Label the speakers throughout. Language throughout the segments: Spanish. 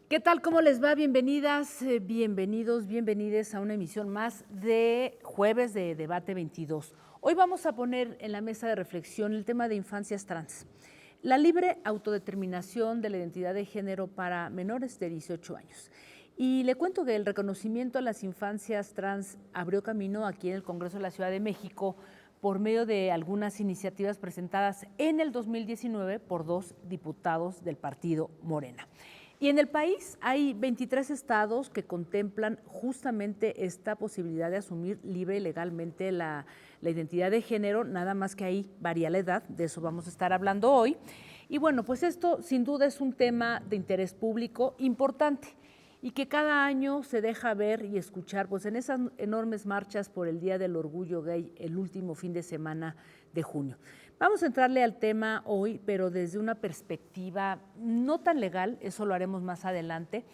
Speaker 1: ¿Qué tal? ¿Cómo les va? Bienvenidas, bienvenidos, bienvenides a una emisión más de Jueves de Debate 22. Hoy vamos a poner en la mesa de reflexión el tema de infancias trans. La libre autodeterminación de la identidad de género para menores de 18 años. Y le cuento que el reconocimiento a las infancias trans abrió camino aquí en el Congreso de la Ciudad de México por medio de algunas iniciativas presentadas en el 2019 por 2 diputados del partido Morena. Y en el país hay 23 estados que contemplan justamente esta posibilidad de asumir libre y legalmente la identidad de género, nada más que ahí varía la edad, de eso vamos a estar hablando hoy. Y bueno, pues esto sin duda es un tema de interés público importante y que cada año se deja ver y escuchar pues en esas enormes marchas por el Día del Orgullo Gay el último fin de semana de junio. Vamos a entrarle al tema hoy, pero desde una perspectiva no tan legal, eso lo haremos más adelante,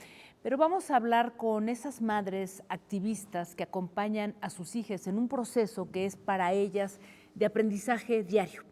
Speaker 1: pero vamos a hablar con esas madres activistas que acompañan a sus hijas en un proceso que es para ellas de aprendizaje diario.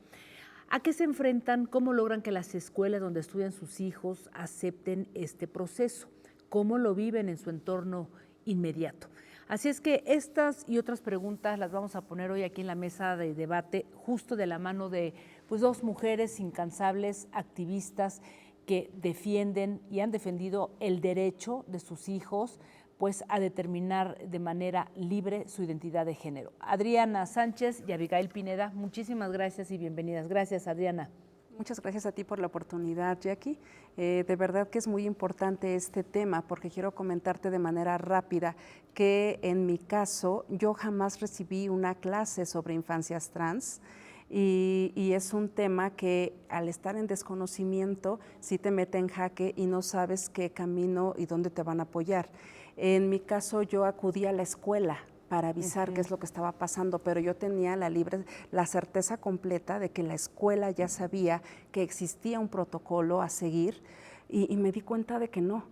Speaker 1: ¿A qué se enfrentan? ¿Cómo logran que las escuelas donde estudian sus hijos acepten este proceso? ¿Cómo lo viven en su entorno inmediato? Así es que estas y otras preguntas las vamos a poner hoy aquí en la mesa de debate, justo de la mano de pues, 2 mujeres incansables, activistas que defienden y han defendido el derecho de sus hijos pues, a determinar de manera libre su identidad de género. Adriana Sánchez y Abigail Pineda, muchísimas gracias y bienvenidas. Gracias, Adriana.
Speaker 2: Muchas gracias a ti por la oportunidad, Jackie. De verdad que es muy importante este tema porque quiero comentarte de manera rápida que en mi caso yo jamás recibí una clase sobre infancias trans y es un tema que al estar en desconocimiento sí te mete en jaque y no sabes qué camino y dónde te van a apoyar. En mi caso yo acudí a la escuela para avisar qué es lo que estaba pasando, pero yo tenía la certeza completa de que la escuela ya sabía que existía un protocolo a seguir y me di cuenta de que no.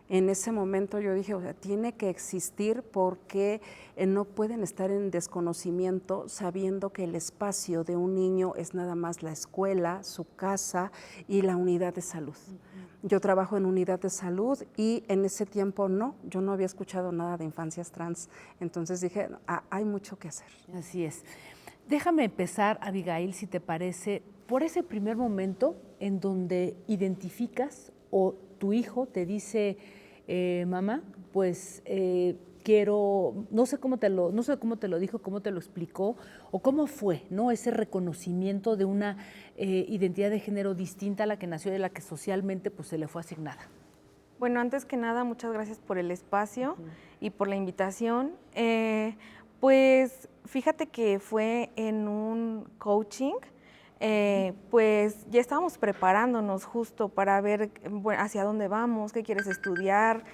Speaker 2: En ese momento yo dije, o sea, tiene que existir porque no pueden estar en desconocimiento sabiendo que el espacio de un niño es nada más la escuela, su casa y la unidad de salud. Yo trabajo en unidad de salud y en ese tiempo yo no había escuchado nada de infancias trans. Entonces dije, hay mucho que hacer.
Speaker 1: Así es. Déjame empezar, Abigail, si te parece, por ese primer momento en donde identificas o tu hijo te dice, mamá, pues quiero, no sé cómo te lo dijo, cómo te lo explicó o cómo fue, ¿no? Ese reconocimiento de una identidad de género distinta a la que nació y a la que socialmente pues, se le fue asignada.
Speaker 3: Bueno, antes que nada, muchas gracias por el espacio y por la invitación. Pues fíjate que fue en un coaching, pues ya estábamos preparándonos justo para ver hacia dónde vamos, qué quieres estudiar,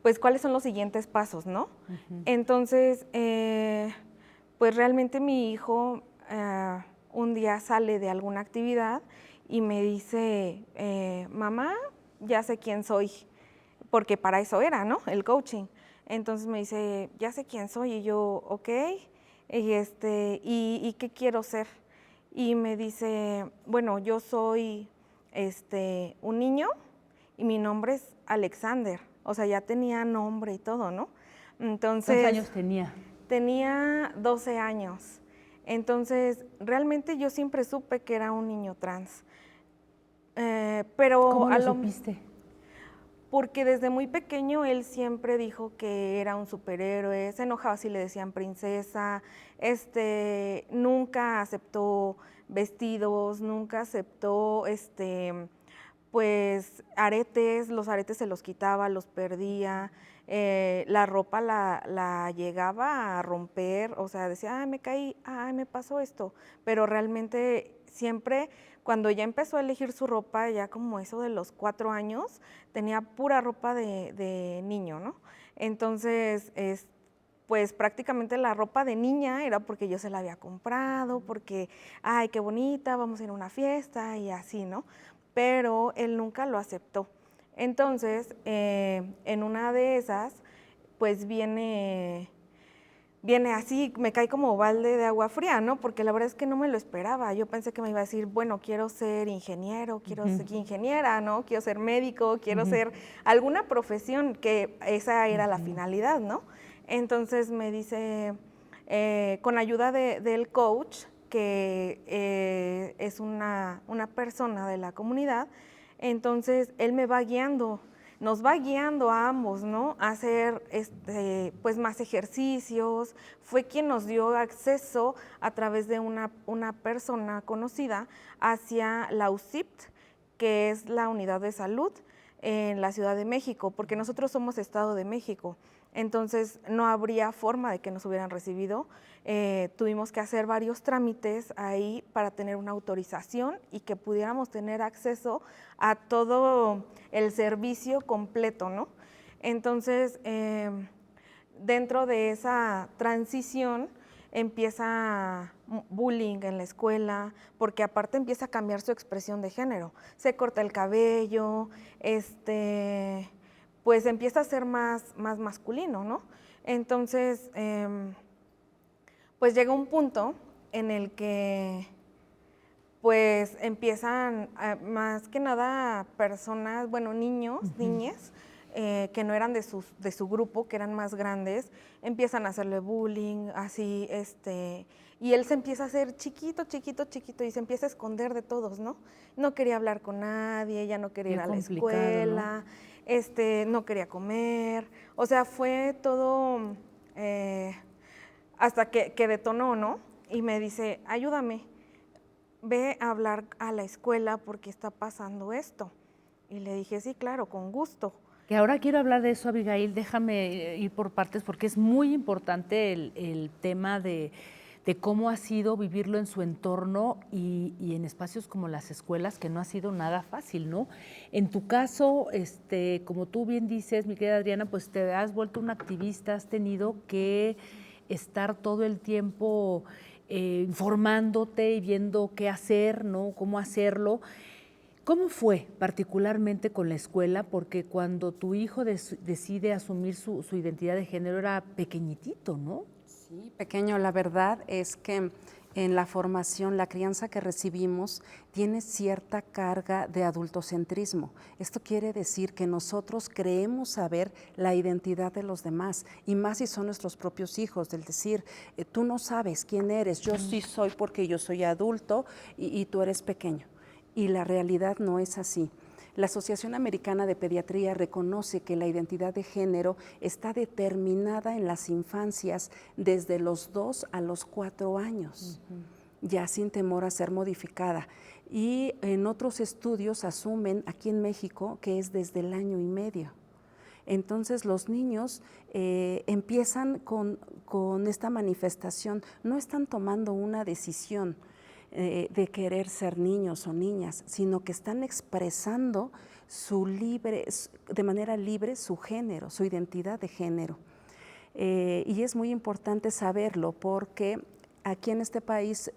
Speaker 3: pues cuáles son los siguientes pasos, ¿no? Entonces, pues realmente mi hijo un día sale de alguna actividad y me dice, mamá, ya sé quién soy, porque para eso era, ¿no? El coaching. Entonces me dice, ya sé quién soy, y yo, ok, ¿y qué quiero ser? Y me dice, bueno, yo soy un niño y mi nombre es Alexander, o sea, ya tenía nombre y todo, ¿no? Entonces,
Speaker 1: ¿cuántos años tenía?
Speaker 3: Tenía 12 años. Entonces, realmente yo siempre supe que era un niño trans. Pero
Speaker 1: ¿Cómo lo supiste?
Speaker 3: Porque desde muy pequeño él siempre dijo que era un superhéroe, se enojaba si le decían princesa, nunca aceptó vestidos, nunca aceptó pues aretes, los aretes se los quitaba, los perdía, la ropa la llegaba a romper, o sea, decía, ay, me caí, ay, me pasó esto, pero realmente siempre, cuando ya empezó a elegir su ropa, ya como eso de los 4 años, tenía pura ropa de niño, ¿no? Entonces, pues prácticamente la ropa de niña era porque yo se la había comprado, porque, ay, qué bonita, vamos a ir a una fiesta y así, ¿no? Pero él nunca lo aceptó. Entonces, en una de esas, pues viene viene así, me cae como balde de agua fría, ¿no? Porque la verdad es que no me lo esperaba. Yo pensé que me iba a decir, bueno, quiero ser ingeniero, quiero ser ingeniera, ¿no? Quiero ser médico, quiero ser alguna profesión, que esa era la finalidad, ¿no? Entonces me dice, con ayuda del coach, que es una persona de la comunidad, entonces él me va guiando, nos va guiando a ambos, ¿no? A hacer pues más ejercicios. Fue quien nos dio acceso a través de una persona conocida hacia la USIPT, que es la unidad de salud en la Ciudad de México, porque nosotros somos Estado de México. Entonces no habría forma de que nos hubieran recibido. Tuvimos que hacer varios trámites ahí para tener una autorización y que pudiéramos tener acceso a todo el servicio completo, ¿no? Entonces, dentro de esa transición empieza bullying en la escuela, porque aparte empieza a cambiar su expresión de género. Se corta el cabello, pues empieza a ser más masculino, ¿no? Entonces, pues llega un punto en el que pues empiezan más que nada personas, bueno, niños, niñas, que no eran de su grupo, que eran más grandes, empiezan a hacerle bullying, así, y él se empieza a hacer chiquito, chiquito, chiquito, y se empieza a esconder de todos, ¿no? No quería hablar con nadie, ella no quería ir a la escuela, ¿no? No quería comer, o sea, fue todo hasta que detonó, ¿no? Y me dice, ayúdame, ve a hablar a la escuela porque está pasando esto. Y le dije, sí, claro, con gusto.
Speaker 1: Que ahora quiero hablar de eso, Abigail, déjame ir por partes porque es muy importante el tema de cómo ha sido vivirlo en su entorno y en espacios como las escuelas, que no ha sido nada fácil, ¿no? En tu caso, como tú bien dices, mi querida Adriana, pues te has vuelto una activista, has tenido que estar todo el tiempo informándote y viendo qué hacer, ¿no? Cómo hacerlo. ¿Cómo fue particularmente con la escuela? Porque cuando tu hijo decide asumir su identidad de género era pequeñitito, ¿no?
Speaker 2: Sí, pequeño. La verdad es que en la formación, la crianza que recibimos tiene cierta carga de adultocentrismo. Esto quiere decir que nosotros creemos saber la identidad de los demás, y más si son nuestros propios hijos, del decir, tú no sabes quién eres, yo sí soy porque yo soy adulto y tú eres pequeño. Y la realidad no es así. La Asociación Americana de Pediatría reconoce que la identidad de género está determinada en las infancias desde los 2 a los 4 años, ya sin temor a ser modificada. Y en otros estudios asumen aquí en México que es desde el 1 año y medio. Entonces los niños empiezan con esta manifestación, no están tomando una decisión de querer ser niños o niñas, sino que están expresando de manera libre su género, su identidad de género. Y es muy importante saberlo porque aquí en este país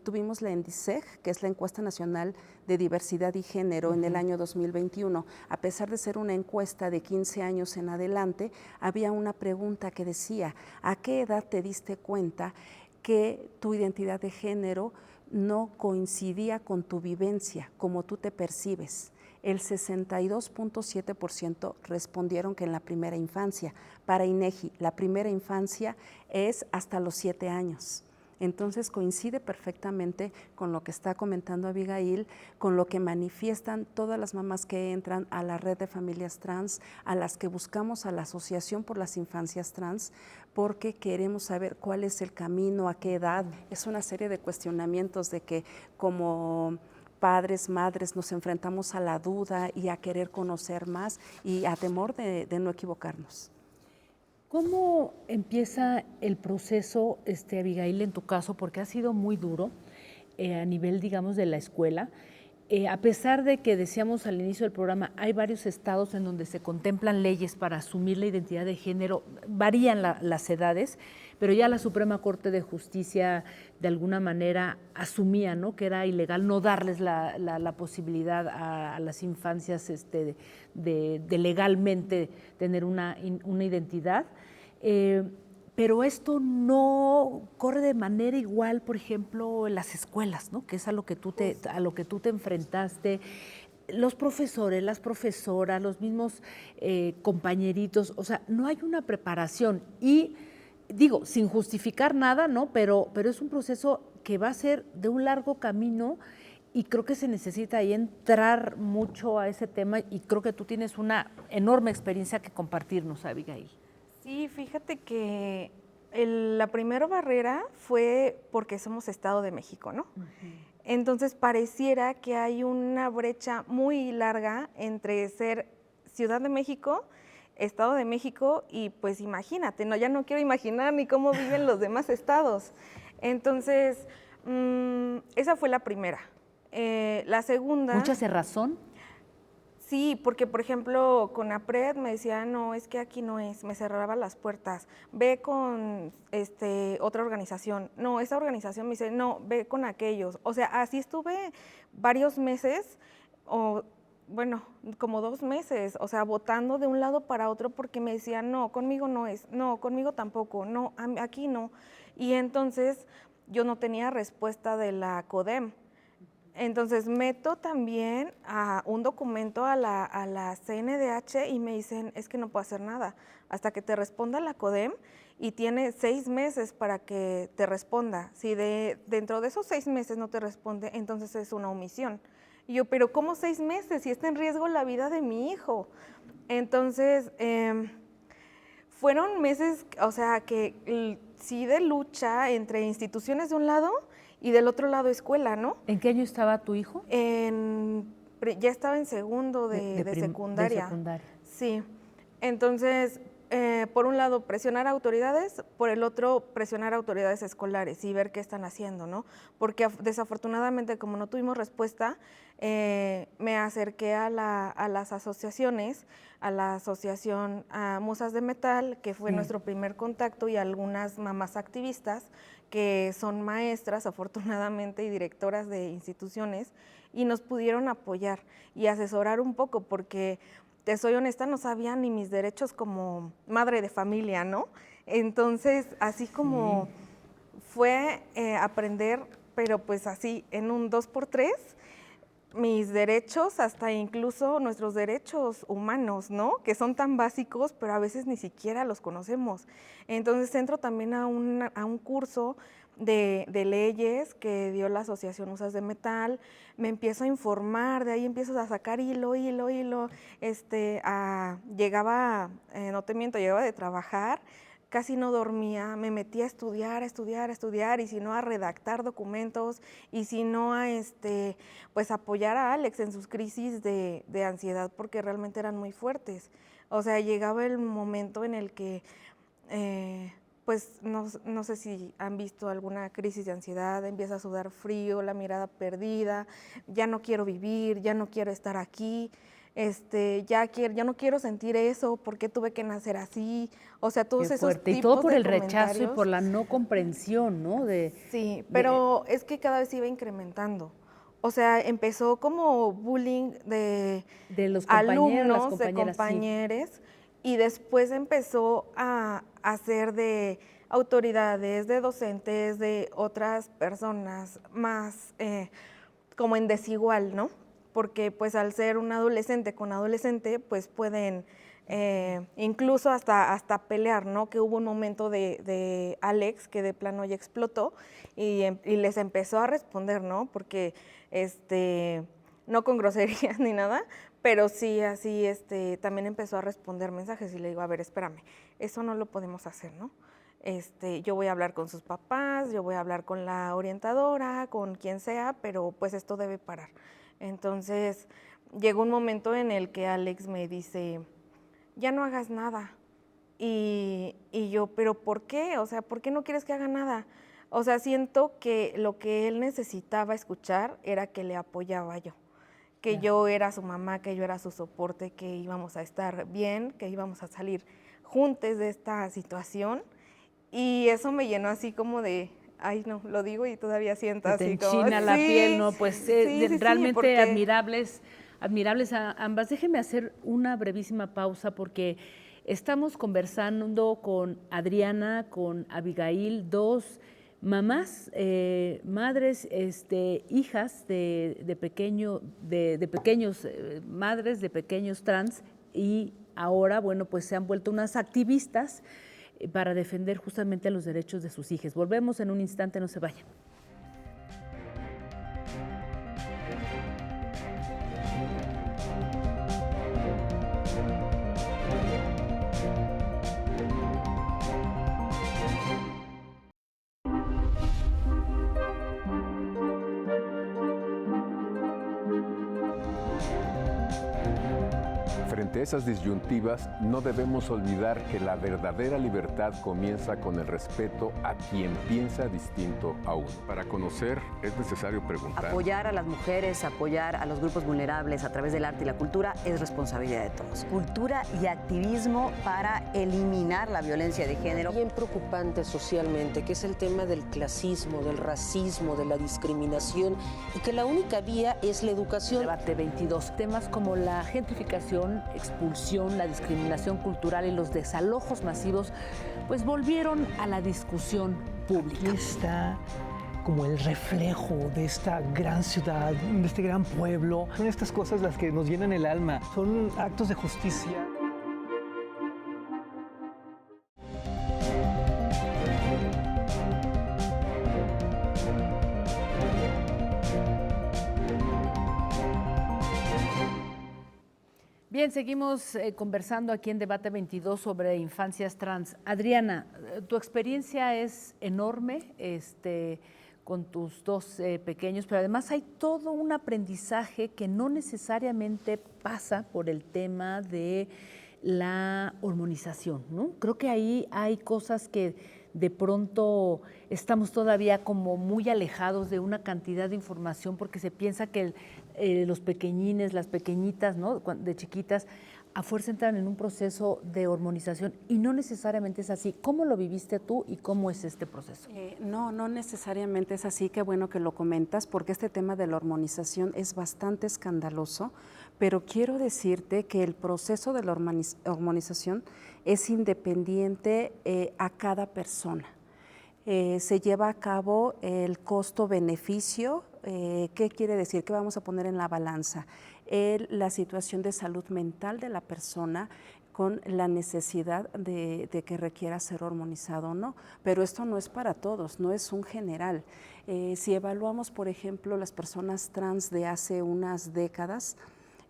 Speaker 2: tuvimos la ENDICEG, que es la Encuesta Nacional de Diversidad y Género, en el año 2021. A pesar de ser una encuesta de 15 años en adelante, había una pregunta que decía, ¿a qué edad te diste cuenta que tu identidad de género no coincidía con tu vivencia, como tú te percibes? El 62.7% respondieron que en la primera infancia. Para INEGI, la primera infancia es hasta los 7 años. Entonces coincide perfectamente con lo que está comentando Abigail, con lo que manifiestan todas las mamás que entran a la red de familias trans, a las que buscamos a la Asociación por las Infancias Trans, porque queremos saber cuál es el camino, a qué edad. Es una serie de cuestionamientos de que como padres, madres, nos enfrentamos a la duda y a querer conocer más y a temor de no equivocarnos.
Speaker 1: ¿Cómo empieza el proceso, Abigail, en tu caso? Porque ha sido muy duro a nivel, digamos, de la escuela. A pesar de que decíamos al inicio del programa, hay varios estados en donde se contemplan leyes para asumir la identidad de género, varían las edades, pero ya la Suprema Corte de Justicia de alguna manera asumía, ¿no?, que era ilegal no darles la posibilidad a las infancias de legalmente tener una identidad. pero esto no corre de manera igual, por ejemplo, en las escuelas, ¿no? Que es a lo que tú te enfrentaste. Los profesores, las profesoras, los mismos compañeritos, o sea, no hay una preparación. Y digo, sin justificar nada, ¿no? Pero es un proceso que va a ser de un largo camino y creo que se necesita ahí entrar mucho a ese tema y creo que tú tienes una enorme experiencia que compartirnos, Abigail.
Speaker 3: Sí, fíjate que la primera barrera fue porque somos Estado de México, ¿no? Entonces pareciera que hay una brecha muy larga entre ser Ciudad de México, Estado de México y pues imagínate, no, ya no quiero imaginar ni cómo viven los demás estados. Entonces, esa fue la primera. La segunda...
Speaker 1: ¿Mucha cerrazón?
Speaker 3: Sí, porque por ejemplo con APRED me decía, no, es que aquí no es, me cerraba las puertas, ve con otra organización, no, esa organización me dice, no, ve con aquellos. O sea, así estuve varios meses, o bueno, como 2 meses, o sea, votando de un lado para otro porque me decían, no, conmigo no es, no, conmigo tampoco, no, aquí no. Y entonces yo no tenía respuesta de la CODEM. Entonces meto también a un documento a la CNDH y me dicen, es que no puedo hacer nada hasta que te responda la CODEM y tiene 6 meses para que te responda. Si dentro de esos 6 meses no te responde, entonces es una omisión. Y yo, pero ¿cómo 6 meses? Si está en riesgo la vida de mi hijo. Entonces, fueron meses, o sea, que sí de lucha entre instituciones de un lado y del otro lado escuela, ¿no?
Speaker 1: ¿En qué año estaba tu hijo?
Speaker 3: Ya estaba en segundo de secundaria.
Speaker 1: De secundaria.
Speaker 3: Sí. Entonces, por un lado, presionar a autoridades, por el otro, presionar a autoridades escolares y ver qué están haciendo, ¿no? Porque desafortunadamente, como no tuvimos respuesta, me acerqué a las asociaciones, a la asociación Musas de Metal, que fue nuestro primer contacto, y algunas mamás activistas que son maestras, afortunadamente, y directoras de instituciones, y nos pudieron apoyar y asesorar un poco, porque, te soy honesta, no sabía ni mis derechos como madre de familia, ¿no? Entonces, así como fue aprender, pero pues así, en un 2x3, mis derechos, hasta incluso nuestros derechos humanos, ¿no? Que son tan básicos, pero a veces ni siquiera los conocemos. Entonces entro también a un curso de leyes que dio la Asociación Musas de Metal, me empiezo a informar, de ahí empiezo a sacar hilo, llegaba, no te miento, llegaba de trabajar, casi no dormía, me metía a estudiar, y si no a redactar documentos, y si no a pues apoyar a Alex en sus crisis de ansiedad, porque realmente eran muy fuertes. O sea, llegaba el momento en el que, pues no sé si han visto alguna crisis de ansiedad, empieza a sudar frío, la mirada perdida, ya no quiero vivir, ya no quiero estar aquí. Ya no quiero sentir eso, ¿por qué tuve que nacer así? O sea, todos esos tipos de comentarios.
Speaker 1: Y todo por el rechazo y por la no comprensión, ¿no?
Speaker 3: Sí, pero es que cada vez iba incrementando. O sea, empezó como bullying de
Speaker 1: los
Speaker 3: alumnos, de compañeros, sí. Y después empezó a hacer de autoridades, de docentes, de otras personas más como en desigual, ¿no? Porque pues al ser un adolescente con adolescente, pues pueden incluso hasta pelear, ¿no? Que hubo un momento de Alex que de plano ya explotó y les empezó a responder, ¿no? Porque no con groserías ni nada, pero sí así también empezó a responder mensajes y le digo, a ver, espérame, eso no lo podemos hacer, ¿no? Yo voy a hablar con sus papás, yo voy a hablar con la orientadora, con quien sea, pero pues esto debe parar. Entonces, llegó un momento en el que Alex me dice, ya no hagas nada. Y yo, ¿pero por qué? O sea, ¿por qué no quieres que haga nada? O sea, siento que lo que él necesitaba escuchar era que le apoyaba yo, que yo era su mamá, que yo era su soporte, que íbamos a estar bien, que íbamos a salir juntos de esta situación. Y eso me llenó así como de... Ay, no, lo digo y todavía siento así como...
Speaker 1: Te enchina la piel, ¿no? Pues realmente
Speaker 3: porque...
Speaker 1: admirables ambas. Déjenme hacer una brevísima pausa porque Estamos conversando con Adriana, con Abigail, dos mamás, madres, hijas de pequeños, madres de pequeños trans, y ahora, bueno, pues se han vuelto unas activistas para defender justamente los derechos de sus hijas. Volvemos en un instante, no se vayan.
Speaker 4: Frente a esas disyuntivas, no debemos olvidar que la verdadera libertad comienza con el respeto a quien piensa distinto a uno. Para conocer es necesario preguntar.
Speaker 5: Apoyar a las mujeres, apoyar a los grupos vulnerables a través del arte y la cultura es responsabilidad de todos. Cultura y activismo para eliminar la violencia de género.
Speaker 6: Bien preocupante socialmente, que es el tema del clasismo, del racismo, de la discriminación, y que la única vía es la educación.
Speaker 1: Debate 22. Temas como la gentrificación, expulsión, la discriminación cultural y los desalojos masivos, pues volvieron a la discusión pública.
Speaker 7: Aquí está como el reflejo de esta gran ciudad, de este gran pueblo. Son estas cosas las que nos llenan el alma, son actos de justicia.
Speaker 1: Bien, seguimos conversando aquí en Debate 22 sobre infancias trans. Adriana, tu experiencia es enorme con tus dos pequeños, pero además hay todo un aprendizaje que no necesariamente pasa por el tema de la hormonización, ¿no? Creo que ahí hay cosas que de pronto estamos todavía como muy alejados de una cantidad de información porque se piensa que los pequeñines, las pequeñitas, ¿no?, de chiquitas, a fuerza entran en un proceso de hormonización y no necesariamente es así. ¿Cómo lo viviste tú y cómo es este proceso?
Speaker 2: No necesariamente es así. Qué bueno que lo comentas porque este tema de la hormonización es bastante escandaloso, pero quiero decirte que el proceso de la hormonización es independiente a cada persona. Se lleva a cabo el costo-beneficio. ¿Qué quiere decir? ¿Qué vamos a poner en la balanza? La situación de salud mental de la persona con la necesidad de que requiera ser hormonizado o no. Pero esto no es para todos, no es un general. Si evaluamos, por ejemplo, las personas trans de hace unas décadas,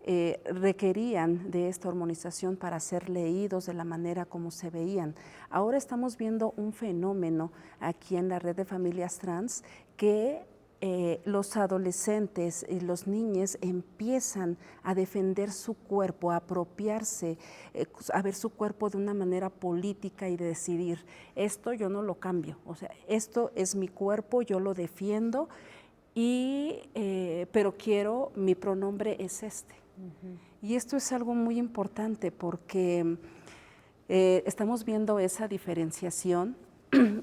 Speaker 2: requerían de esta hormonización para ser leídos de la manera como se veían. Ahora estamos viendo un fenómeno aquí en la red de familias trans que los adolescentes y los niños empiezan a defender su cuerpo, a apropiarse, a ver su cuerpo de una manera política y de decidir, esto yo no lo cambio, o sea, esto es mi cuerpo, yo lo defiendo, pero mi pronombre es este. Y esto es algo muy importante porque estamos viendo esa diferenciación.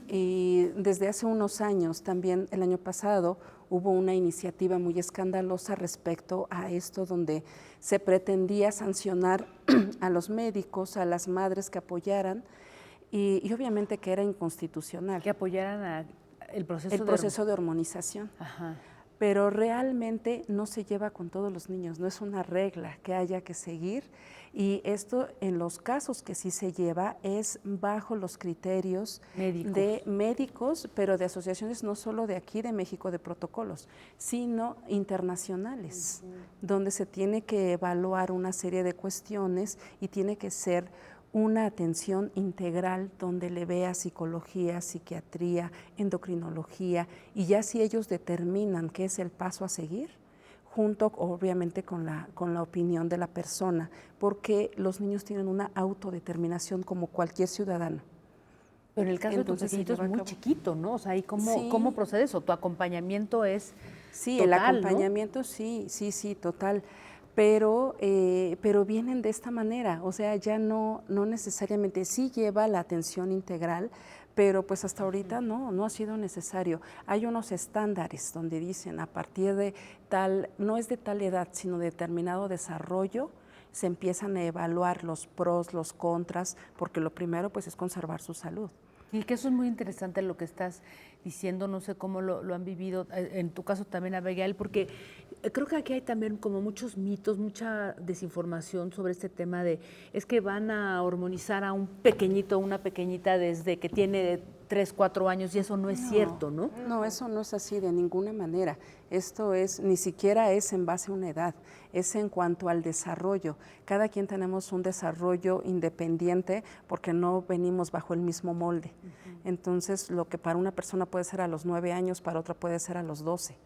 Speaker 2: Y desde hace unos años, también el año pasado, hubo una iniciativa muy escandalosa respecto a esto, donde se pretendía sancionar a los médicos, a las madres que apoyaran, y obviamente que era inconstitucional.
Speaker 1: Que apoyaran el
Speaker 2: proceso de hormonización.
Speaker 1: Ajá.
Speaker 2: Pero realmente no se lleva con todos los niños, no es una regla que haya que seguir, y esto en los casos que sí se lleva es bajo los criterios de médicos, pero de asociaciones no solo de aquí de México de protocolos, sino internacionales, donde se tiene que evaluar una serie de cuestiones y tiene que ser una atención integral donde le vea psicología, psiquiatría, endocrinología, y ya si ellos determinan qué es el paso a seguir, junto obviamente con la opinión de la persona, porque los niños tienen una autodeterminación como cualquier ciudadano.
Speaker 1: Pero en el caso
Speaker 2: Entonces,
Speaker 1: de tu pequeñito es muy chiquito, ¿no? O sea, ¿y cómo procedes? ¿O tu acompañamiento es
Speaker 2: Sí,
Speaker 1: total,
Speaker 2: el acompañamiento, ¿no? Sí, total. Pero vienen de esta manera, o sea, ya no necesariamente, sí lleva la atención integral, pero pues hasta ahorita no ha sido necesario. Hay unos estándares donde dicen a partir de tal, no es de tal edad, sino de determinado desarrollo, se empiezan a evaluar los pros, los contras, porque lo primero pues es conservar su salud.
Speaker 1: Y que eso es muy interesante lo que estás diciendo, no sé cómo lo han vivido, en tu caso también, Abigail, porque creo que aquí hay también como muchos mitos, mucha desinformación sobre este tema de, es que van a hormonizar a un pequeñito, una pequeñita desde que tiene 3, 4 años, y eso no es cierto, ¿no?
Speaker 2: No, eso no es así de ninguna manera. Esto es, ni siquiera es en base a una edad, es en cuanto al desarrollo. Cada quien tenemos un desarrollo independiente porque no venimos bajo el mismo molde. Entonces, lo que para una persona puede ser a los 9 años, para otra puede ser a los 12.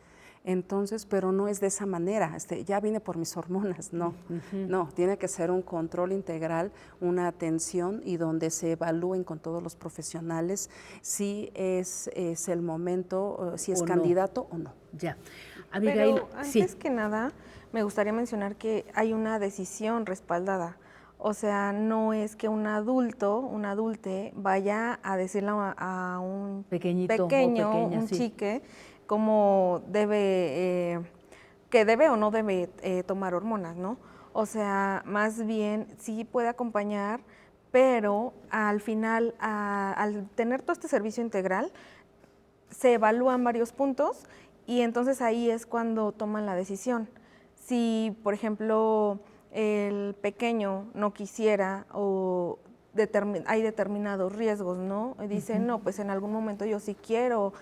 Speaker 2: Entonces, pero no es de esa manera, ya vine por mis hormonas, no, no, tiene que ser un control integral, una atención y donde se evalúen con todos los profesionales si es el momento, si es candidato o no.
Speaker 1: Ya. Abigail,
Speaker 3: pero antes que nada, me gustaría mencionar que hay una decisión respaldada. O sea, no es que un adulto, un adulte, vaya a decirle a un
Speaker 1: pequeñito
Speaker 3: pequeño,
Speaker 1: o pequeña,
Speaker 3: un
Speaker 1: sí,
Speaker 3: chique, cómo debe, que debe o no debe tomar hormonas, ¿no? O sea, más bien sí puede acompañar, pero al final, al tener todo este servicio integral, se evalúan varios puntos y entonces ahí es cuando toman la decisión. Si, por ejemplo, el pequeño no quisiera o hay determinados riesgos, ¿no? Dicen, no, pues en algún momento yo sí quiero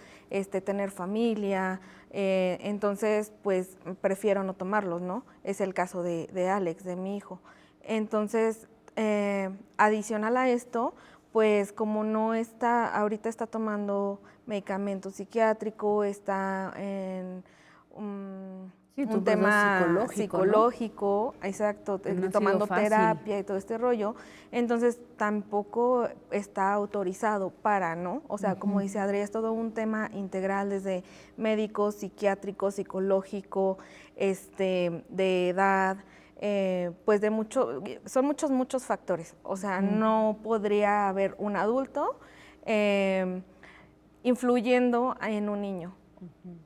Speaker 3: tener familia, entonces pues prefiero no tomarlos, ¿no? Es el caso de Alex, de mi hijo. Entonces, adicional a esto, pues como no está, ahorita está tomando medicamento psiquiátrico, está en un tema psicológico, ¿no? Exacto, tomando terapia y todo este rollo, entonces tampoco está autorizado para, ¿no? O sea, como dice Adri, es todo un tema integral desde médico, psiquiátrico, psicológico, de edad, pues son muchos factores, o sea, no podría haber un adulto influyendo en un niño,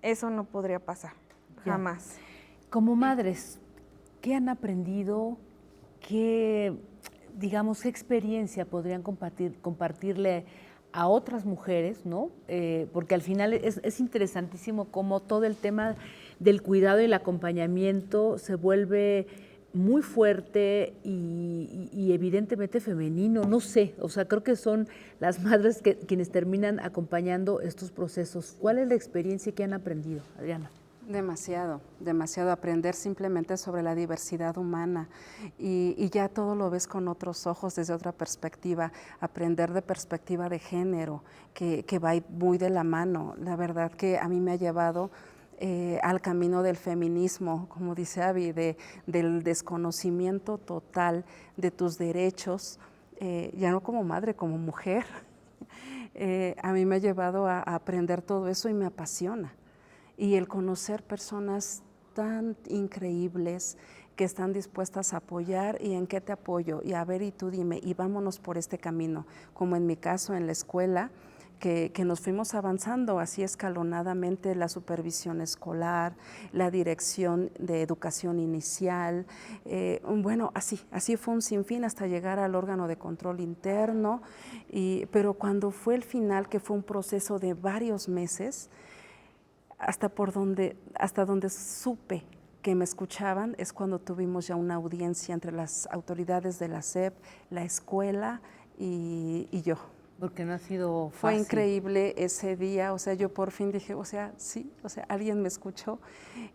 Speaker 3: eso no podría pasar. Jamás.
Speaker 1: Como madres, ¿qué han aprendido? ¿Qué, digamos, qué experiencia podrían compartirle a otras mujeres, ¿no? Porque al final es interesantísimo cómo todo el tema del cuidado y el acompañamiento se vuelve muy fuerte y evidentemente femenino, no sé, o sea, creo que son las madres quienes terminan acompañando estos procesos. ¿Cuál es la experiencia que han aprendido, Adriana?
Speaker 2: Demasiado, demasiado aprender simplemente sobre la diversidad humana y ya todo lo ves con otros ojos, desde otra perspectiva, aprender de perspectiva de género, que va muy de la mano. La verdad que a mí me ha llevado al camino del feminismo, como dice Abby, del desconocimiento total de tus derechos, ya no como madre, como mujer. A mí me ha llevado a aprender todo eso y me apasiona. Y el conocer personas tan increíbles que están dispuestas a apoyar y en qué te apoyo, y a ver, y tú dime, y vámonos por este camino, como en mi caso en la escuela, que nos fuimos avanzando así escalonadamente, la supervisión escolar, la dirección de educación inicial, bueno, así fue un sinfín hasta llegar al órgano de control interno, pero cuando fue el final, que fue un proceso de varios meses, hasta donde supe que me escuchaban es cuando tuvimos ya una audiencia entre las autoridades de la SEP, la escuela y yo.
Speaker 1: Porque no ha sido fácil.
Speaker 2: Fue increíble ese día, o sea, yo por fin dije, o sea, sí, o sea, alguien me escuchó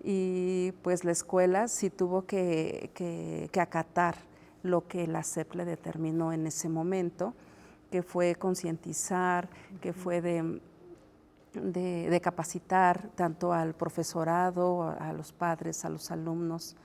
Speaker 2: y pues la escuela sí tuvo que acatar lo que la SEP le determinó en ese momento, que fue concientizar, que fue de capacitar tanto al profesorado, a los padres, a los alumnos.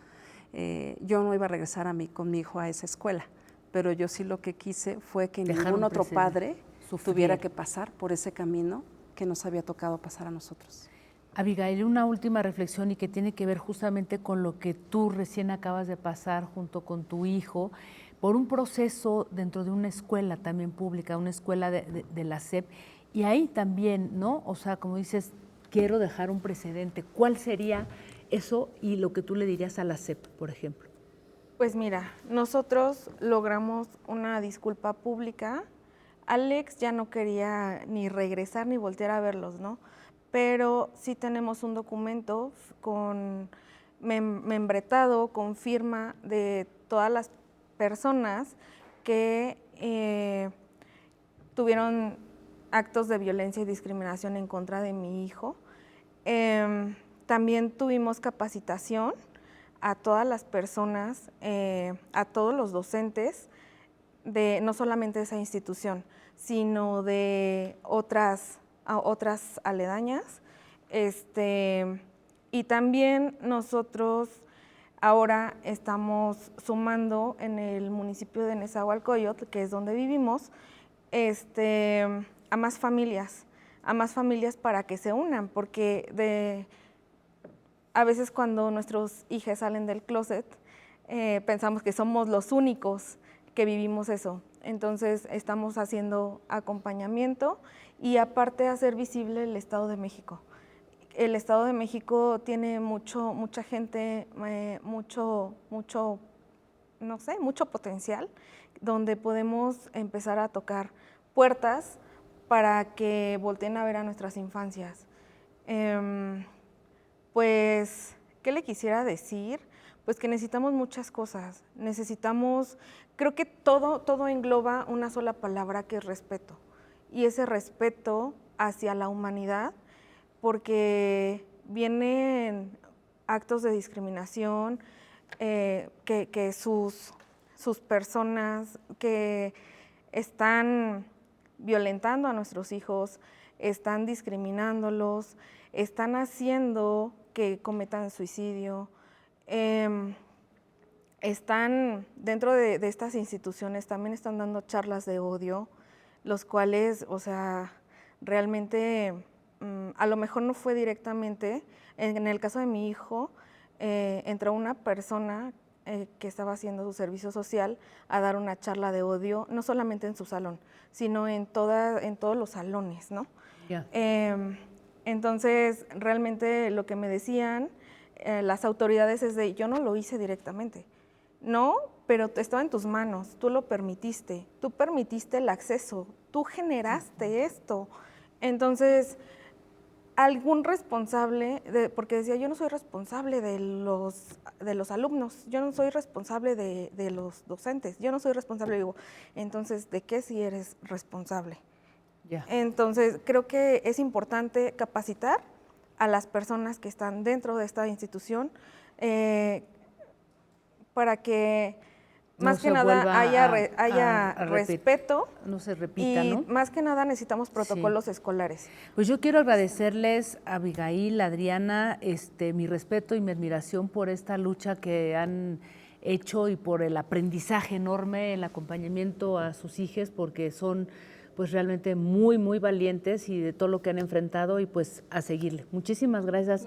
Speaker 2: Yo no iba a regresar con mi hijo a esa escuela, pero yo sí lo que quise fue que ningún otro padre tuviera que pasar por ese camino que nos había tocado pasar a nosotros.
Speaker 1: Abigail, una última reflexión y que tiene que ver justamente con lo que tú recién acabas de pasar junto con tu hijo, por un proceso dentro de una escuela también pública, una escuela de la SEP, y ahí también, ¿no? O sea, como dices, quiero dejar un precedente. ¿Cuál sería eso y lo que tú le dirías a la SEP, por ejemplo?
Speaker 3: Pues mira, nosotros logramos una disculpa pública. Alex ya no quería ni regresar ni voltear a verlos, ¿no? Pero sí tenemos un documento membretado con firma de todas las personas que tuvieron actos de violencia y discriminación en contra de mi hijo. También tuvimos capacitación a todas las personas, a todos los docentes, no solamente de esa institución, sino de otras aledañas. Y también nosotros ahora estamos sumando en el municipio de Nezahualcóyotl, que es donde vivimos, a más familias para que se unan, porque a veces cuando nuestros hijos salen del closet, pensamos que somos los únicos que vivimos eso. Entonces estamos haciendo acompañamiento y aparte hacer visible el Estado de México. El Estado de México tiene mucha gente, mucho potencial, donde podemos empezar a tocar puertas para que volteen a ver a nuestras infancias. Pues, ¿qué le quisiera decir? Pues que necesitamos muchas cosas. Creo que todo engloba una sola palabra, que es respeto. Y ese respeto hacia la humanidad, porque vienen actos de discriminación, que sus personas que están violentando a nuestros hijos, están discriminándolos, están haciendo que cometan suicidio, están dentro de estas instituciones, también están dando charlas de odio, los cuales, o sea, realmente a lo mejor no fue directamente. En el caso de mi hijo, entró una persona que estaba haciendo su servicio social a dar una charla de odio, no solamente en su salón, sino en todos los salones, ¿no?
Speaker 1: Yeah.
Speaker 3: Entonces, realmente lo que me decían las autoridades es de, yo no lo hice directamente. No, pero estaba en tus manos, tú lo permitiste, tú permitiste el acceso, tú generaste esto. Entonces, algún responsable, porque decía, yo no soy responsable de los alumnos, yo no soy responsable de los docentes, yo no soy responsable. Digo, entonces, ¿de qué si eres responsable?
Speaker 1: Yeah.
Speaker 3: Entonces, creo que es importante capacitar a las personas que están dentro de esta institución para que más que nada haya respeto,
Speaker 1: no se repita,
Speaker 3: y
Speaker 1: ¿no?
Speaker 3: más que nada necesitamos protocolos escolares.
Speaker 1: Pues yo quiero agradecerles, Abigail, Adriana, mi respeto y mi admiración por esta lucha que han hecho y por el aprendizaje enorme, el acompañamiento a sus hijos, porque son pues realmente muy, muy valientes y de todo lo que han enfrentado, y pues a seguirle. Muchísimas gracias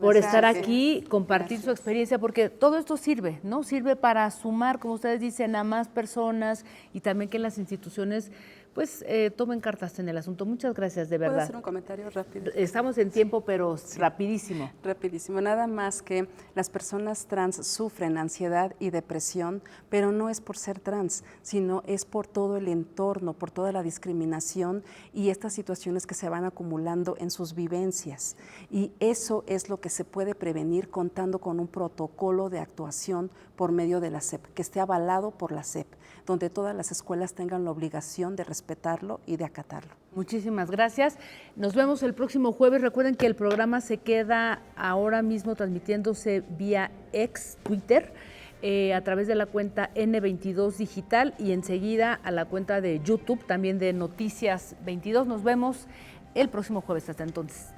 Speaker 1: por estar aquí, compartir su experiencia, porque todo esto sirve, ¿no? Sirve para sumar, como ustedes dicen, a más personas, y también que las instituciones pues tomen cartas en el asunto. Muchas gracias, de verdad.
Speaker 2: ¿Puedo hacer un comentario rápido?
Speaker 1: Estamos en tiempo, pero sí, rapidísimo.
Speaker 2: Rapidísimo. Nada más que las personas trans sufren ansiedad y depresión, pero no es por ser trans, sino es por todo el entorno, por toda la discriminación y estas situaciones que se van acumulando en sus vivencias. Y eso es lo que se puede prevenir contando con un protocolo de actuación por medio de la SEP, que esté avalado por la SEP, donde todas las escuelas tengan la obligación de respetarlo y de acatarlo.
Speaker 1: Muchísimas gracias. Nos vemos el próximo jueves. Recuerden que el programa se queda ahora mismo transmitiéndose vía ex Twitter, a través de la cuenta N22 Digital, y enseguida a la cuenta de YouTube también de Noticias 22. Nos vemos el próximo jueves. Hasta entonces.